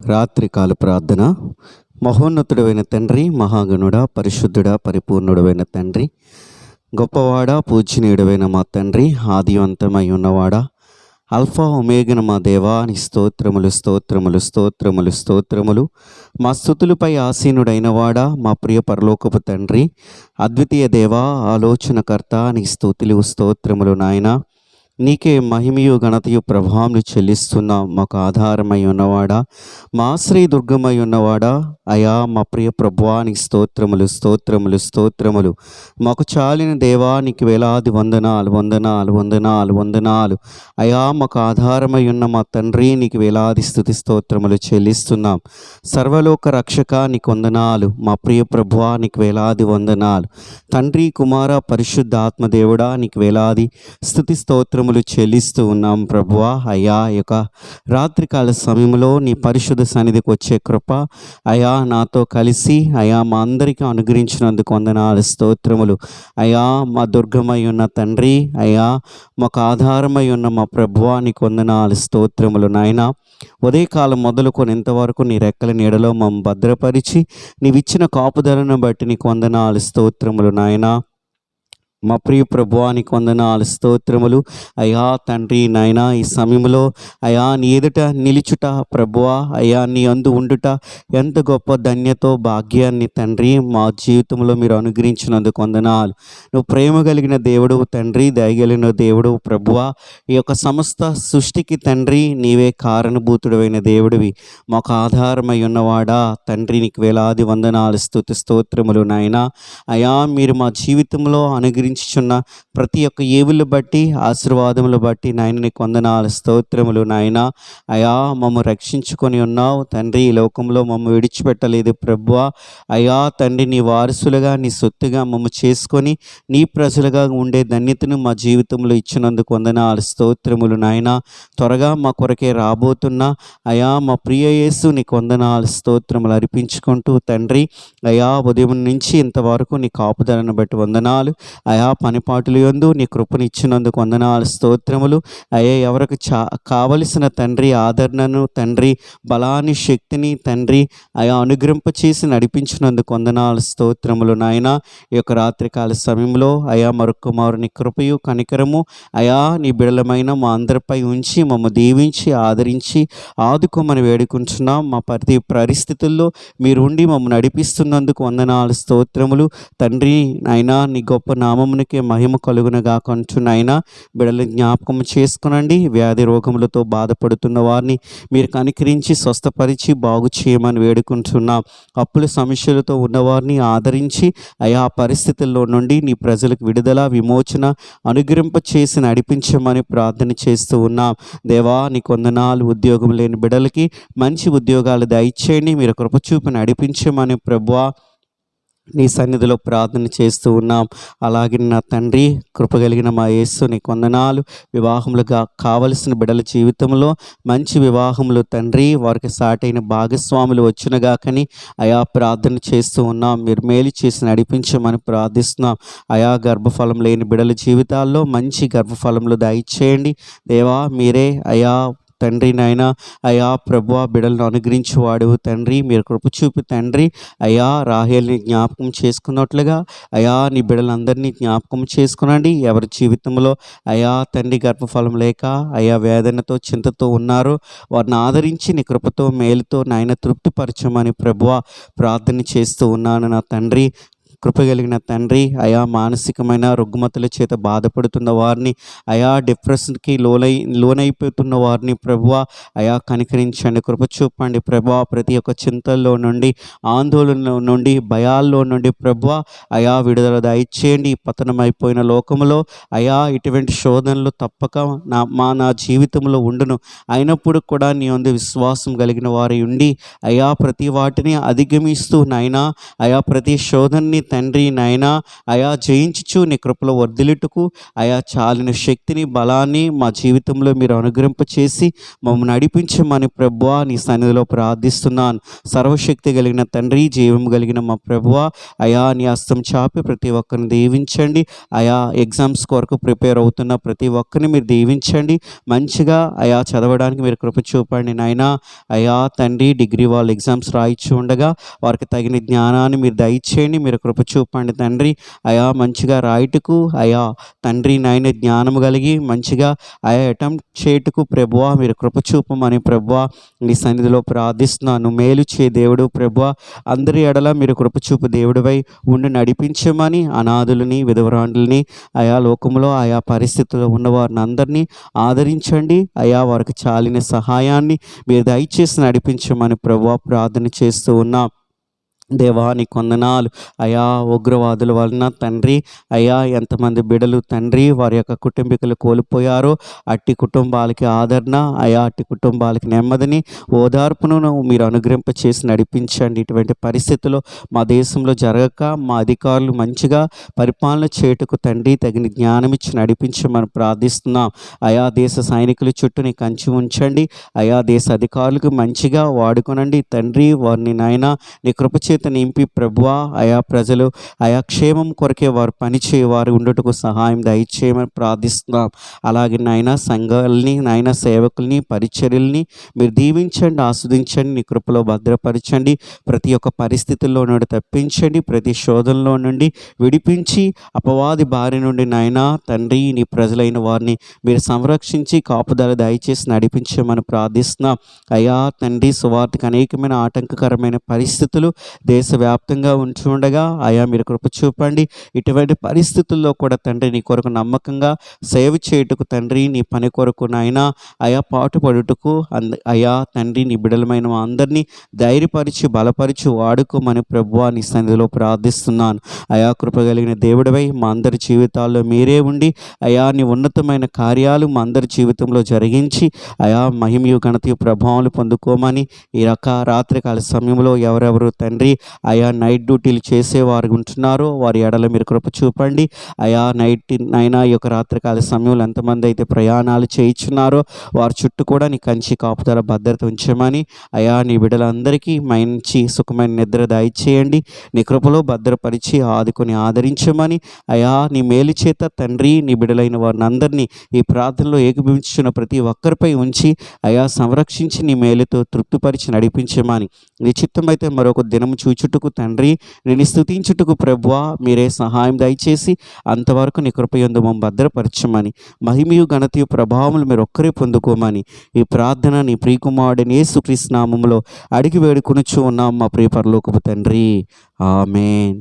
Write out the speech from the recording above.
రాత్రికాల ప్రార్థన. మహోన్నతుడైన తండ్రి, మహాగణుడా, పరిశుద్ధుడా, పరిపూర్ణుడైన తండ్రి, గొప్పవాడా, పూజనీయుడైన మా తండ్రి, ఆదివంతమై ఉన్నవాడా, అల్ఫా ఒమేగన మా దేవా, నీ స్తోత్రములు స్తోత్రములు స్తోత్రములు స్తోత్రములు. మా స్తుతులపై ఆసీనుడైన వాడా, మా ప్రియ పరలోకపు తండ్రి, అద్వితీయ దేవా, ఆలోచనకర్త, నీ స్తుతులు స్తోత్రములు నాయన. నీకే మహిమయు ఘనతయు ప్రభావములు చెల్లిస్తున్నాం. మాకు ఆధారమై ఉన్నవాడా, మా ఆశ్రయ దుర్గమై ఉన్నవాడా, అయా మా ప్రియ ప్రభువా, నీకు స్తోత్రములు స్తోత్రములు స్తోత్రములు. మాకు చాలిన దేవా, నీకు వేలాది వందనాలు వందనాలు వందనాలు వందనాలు. అయా మాకు ఆధారమై ఉన్న మా తండ్రి, నీకు వేలాది స్తుతి స్తోత్రములు చెల్లిస్తున్నాం. సర్వలోక రక్షక, నీకు వందనాలు. మా ప్రియ ప్రభువా, నీకు వేలాది వందనాలు. తండ్రి, కుమార, పరిశుద్ధ ఆత్మదేవుడా, నీకు వేలాది స్తుతి స్తోత్రం చెల్లిస్తూ ఉన్నాం ప్రభువా. అయ్యా, యొక్క రాత్రికాల సమయంలో నీ పరిశుద్ధ సన్నిధికి వచ్చే కృప అయా నాతో కలిసి అయా మా అందరికీ అనుగ్రహించినందుకు వందనాలు స్తోత్రములు. అయా మా దుర్గమై ఉన్న తండ్రి, అయా మాకు ఆధారమై ఉన్న మా ప్రభువా, నీకు వందనాలు స్తోత్రములు నాయన. ఉదయకాలం మొదలుకొని ఇంతవరకు నీ రెక్కల నీడలో మమ్మల్ని భద్రపరిచి నీవిచ్చిన కాపుదలను బట్టి నీకు వందనాలు స్తోత్రములు నాయన. మా ప్రియ ప్రభువానికి వందనాలు స్తోత్రములు. అయా తండ్రి నాయన, ఈ సమయంలో అయా నీ ఎదుట నిలుచుట ప్రభువా, అయా నీ అందు ఉండుట ఎంత గొప్ప ధన్యతో భాగ్యాన్ని తండ్రి మా జీవితంలో మీరు అనుగ్రహించినందుకు వందనాలు. నువ్వు ప్రేమ కలిగిన దేవుడు తండ్రి, దయగలిగిన దేవుడు ప్రభువా. ఈ యొక్క సమస్త సృష్టికి తండ్రి నీవే కారణభూతుడైన దేవుడివి. మాకు ఆధారమై ఉన్నవాడా తండ్రి, నీకు వేలాది వందనాలు స్తుతి స్తోత్రములు నాయన. అయా మీరు మా జీవితంలో చున్న ప్రతి ఒక్క ఏవులు బట్టి ఆశీర్వాదములు బట్టి నాయన నీకు వందనాలు స్తోత్రములు నాయన. అయా మమ్మ రక్షించుకొని ఉన్నావు తండ్రి, ఈ లోకంలో మమ్మ విడిచిపెట్టలేదు ప్రభువా. అయా తండ్రి, నీ వారసులుగా నీ సొత్తుగా మమ్మ చేసుకొని నీ ప్రజలుగా ఉండే ధన్యతను మా జీవితంలో ఇచ్చినందుకు వందనాలు స్తోత్రములు నాయన. త్వరగా మా కొరకే రాబోతున్నా అయా మా ప్రియ యేసు నీకు వందనాలు స్తోత్రములు అర్పించుకుంటూ తండ్రి, అయా ఉదయం నుంచి ఇంతవరకు నీ కాపుదలను బట్టి వందనాలు. అయా పనిపాటులు యందు నీ కృపనిచ్చినందుకు వందనాలు స్తోత్రములు. అయ్యా ఎవరికి కావలసిన తండ్రి ఆదరణను తండ్రి, బలాన్ని శక్తిని తండ్రి అయా అనుగ్రహింపచేసి నడిపించినందుకు వందనాలు స్తోత్రములు నాయన. ఈ యొక్క రాత్రికాల సమయంలో అయా మరొక మారుని కృపయు కనికరము అయా నీ బిడలమైన మా అందరిపై ఉంచి మమ్మ దీవించి ఆదరించి ఆదుకోమని వేడుకుంటున్నాం. మా ప్రతి పరిస్థితుల్లో మీరుండి మమ్మల్ని నడిపిస్తున్నందుకు వందనాలు స్తోత్రములు తండ్రి. అయినా నీ గొప్ప నామమునికే మహిమ కలుగునగా కొంచునైనా బిడలు జ్ఞాపకం చేసుకునండి. వ్యాధి రోగములతో బాధపడుతున్న వారిని మీరు కనికరించి స్వస్థపరిచి బాగు చేయమని వేడుకుంటున్నాం. అప్పుల సమస్యలతో ఉన్నవారిని ఆదరించి అయా పరిస్థితుల్లో నుండి నీ ప్రజలకు విడుదల విమోచన అనుగ్రహింప చేసి నడిపించమని ప్రార్థన చేస్తూ ఉన్నాం. దేవా నీకు వందనాలు. ఉద్యోగం లేని బిడలకి మంచి ఉద్యోగాలు దయచేయండి. మీరు కృపచూపి నడిపించమని ప్రభువా నీ సన్నిధిలో ప్రార్థన చేస్తూ ఉన్నాం. అలాగే నా తండ్రి, కృపగలిగిన మా యేసు నీకు వందనాలు. వివాహములుగా కావలసిన బిడల జీవితంలో మంచి వివాహములు తండ్రి, వారికి సాటైన భాగస్వాములు వచ్చినగా కానీ అయా ప్రార్థన చేస్తూ ఉన్నాం. మీరు మేలు చేసి నడిపించమని ప్రార్థిస్తున్నాం. అయా గర్భఫలం లేని బిడల జీవితాల్లో మంచి గర్భఫలములు దయచేయండి దేవా. మీరే అయా తండ్రి నాయన, అయా ప్రభువా బిడలను అనుగ్రహించేవాడు తండ్రి. మీరు కృప చూపి తండ్రి అయా రాహేల్ని జ్ఞాపకం చేసుకున్నట్లుగా అయా నీ బిడలందరినీ జ్ఞాపకం చేసుకునండి. ఎవరి జీవితంలో అయా తండ్రి గర్భఫలం లేక అయా వేదనతో చింతతో ఉన్నారో వారిని ఆదరించి నీ కృపతో మేలుతో నాయన తృప్తిపరచమని ప్రభువా ప్రార్థన చేస్తూ ఉన్నాను నా తండ్రి. కృపగలిగిన తండ్రి, అయా మానసికమైన రుగ్మతల చేత బాధపడుతున్న వారిని అయా డిప్రెషన్కి లోనైపోతున్న వారిని ప్రభువా అయా కనికరించండి, కృప చూపండి ప్రభువా. ప్రతి ఒక్క చింతల్లో నుండి ఆందోళన నుండి భయాల్లో నుండి ప్రభువా అయా విడుదల దయచేయండి. పతనమైపోయిన లోకంలో అయా ఇటువంటి శోధనలు తప్పక నా జీవితంలో ఉండును. అయినప్పుడు కూడా నీ అందు విశ్వాసం కలిగిన వారి ఉండి అయా ప్రతి వాటిని అధిగమిస్తూ నాయనా అయా ప్రతి శోధనని తండ్రి నాయనా అయా జయించుచు నీ కృపలో వర్ధిల్లుటకు అయా చాలిన శక్తిని బలాన్ని మా జీవితంలో మీరు అనుగ్రహింపచేసి మమ్మల్ని నడిపించమని ప్రభువా నీ సన్నిధిలో ప్రార్థిస్తున్నాను. సర్వశక్తి కలిగిన తండ్రి, జీవం కలిగిన మా ప్రభువా అయా నీ హస్తం చాపి ప్రతి ఒక్కరిని దీవించండి. అయా ఎగ్జామ్స్ కొరకు ప్రిపేర్ అవుతున్న ప్రతి ఒక్కరిని మీరు దీవించండి. మంచిగా అయా చదవడానికి మీరు కృప చూపండి నాయనా. అయా తండ్రి, డిగ్రీ వాళ్ళు ఎగ్జామ్స్ రాయిచ్చు ఉండగా వారికి తగిన జ్ఞానాన్ని మీరు దయచేయండి, మీరు కృప చూపండి తండ్రి. అయా మంచిగా రాయటకు అయా తండ్రి నాయన జ్ఞానము కలిగి మంచిగా అయా అటెంప్ట్ చేయుటకు ప్రభువా మీరు కృప చూపమని ప్రభువా నీ సన్నిధిలో ప్రార్థిస్తున్నాను. మేలు చే దేవుడు ప్రభువా, అందరి ఎడల మీరు కృప చూపు దేవుడివై ఉండి నడిపించమని అనాథులని, విధవరాండ్లని, ఆయా లోకంలో ఆయా పరిస్థితుల్లో ఉన్నవారిని అందరినీ ఆదరించండి. అయా వారికి చాలిన సహాయాన్ని మీరు దయచేసి నడిపించమని ప్రభువా ప్రార్థన చేస్తూ ఉన్నాం. దేవా నీ కొందనాలు. అయా ఉగ్రవాదుల వలన తండ్రి అయా ఎంతమంది బిడలు తండ్రి వారి యొక్క కుటుంబీకులు కోల్పోయారో అట్టి కుటుంబాలకి ఆదరణ, అయా అట్టి కుటుంబాలకి నెమ్మదిని, ఓదార్పును మీరు అనుగ్రహింపచేసి నడిపించండి. ఇటువంటి పరిస్థితుల్లో మా దేశంలో జరగక మా అధికారులు మంచిగా పరిపాలన చేయుటకు తండ్రి తగిన జ్ఞానం ఇచ్చి నడిపించమని ప్రార్థిస్తున్నాం. అయా దేశ సైనికుల చుట్టూ నీ కంచి ఉంచండి. అయా దేశ అధికారులకు మంచిగా వాడుకొనండి తండ్రి. వారిని నాయన నీ కృప నింపి ప్రభువా ఆయా ప్రజలు ఆయా క్షేమం కొరకే వారు పనిచేయవారు ఉండుటకు సహాయం దయచేయమని ప్రార్థిస్తున్నాం. అలాగే నాయన సంఘాలని, నాయన సేవకుల్ని, పరిచర్యల్ని మీరు దీవించండి, ఆస్వాదించండి, నీ కృపలో భద్రపరచండి. ప్రతి ఒక్క పరిస్థితుల్లో నుండి తప్పించండి, ప్రతి శోధనలో నుండి విడిపించి అపవాది బారి నుండి నాయన తండ్రి నీ ప్రజలైన వారిని మీరు సంరక్షించి కాపుదల దయచేసి నడిపించమని ప్రార్థిస్తున్నాం. అయా తండ్రి సువార్తకు అనేకమైన ఆటంకకరమైన పరిస్థితులు దేశవ్యాప్తంగా ఉంటుండగా అయా మీరు కృప చూపండి. ఇటువంటి పరిస్థితుల్లో కూడా తండ్రి నీ కొరకు నమ్మకంగా సేవ చేయుటకు తండ్రి నీ పని కొరకు నాయన అయా పాటుపడుటకు అయా తండ్రి నీ బిడలమైన అందరినీ ధైర్యపరిచి బలపరిచి వాడుకోమని ప్రభువా నీ సన్నిధిలో ప్రార్థిస్తున్నాను. అయా కృప కలిగిన దేవుడివై మా అందరి జీవితాల్లో మీరే ఉండి అయా నీ ఉన్నతమైన కార్యాలు మా అందరి జీవితంలో జరిగించి అయా మహిమయు ఘనతయు ప్రభావాలు పొందుకోమని ఈ రాత్రికాల సమయంలో ఎవరెవరు తండ్రి అయా నైట్ డ్యూటీలు చేసేవారు ఉంటున్నారో వారి ఎడల మీరు కృప చూపండి. అయా నైనా ఈ యొక్క రాత్రికాల సమయంలో ఎంతమంది అయితే ప్రయాణాలు చేయించున్నారో వారి చుట్టూ కూడా నీ కంచి కాపుదల భద్రత ఉంచమని అయా నీ బిడ్డలందరికీ మంచి సుఖమైన నిద్ర దయచేయండి. నీ కృపలో భద్రపరిచి ఆదుకొని ఆదరించమని అయా నీ మేలు చేత తండ్రి నీ బిడ్డలైన వారిని అందరినీ ఈ ప్రార్థనలో ఏకీభవించున్న ప్రతి ఒక్కరిపై ఉంచి అయా సంరక్షించి నీ మేలుతో తృప్తిపరిచి నడిపించమని నీ చిత్తమైతే మరొక దినము చూచుటకు తండ్రి నేను స్తుతించుటకు ప్రభువా మీరే సహాయం దయచేసి అంతవరకు నీ కృపయందు మమ్మ భద్రపరచమని మహిమయు ఘనతయు ప్రభావములు మీరు ఒక్కరే పొందుకోమని ఈ ప్రార్థన నీ ప్రియకుమారుడైన యేసుక్రీస్తు నామములో అడిగి వేడుకొనుచు ఉన్నాం మా ప్రియ పరలోకపు తండ్రి. ఆమేన్.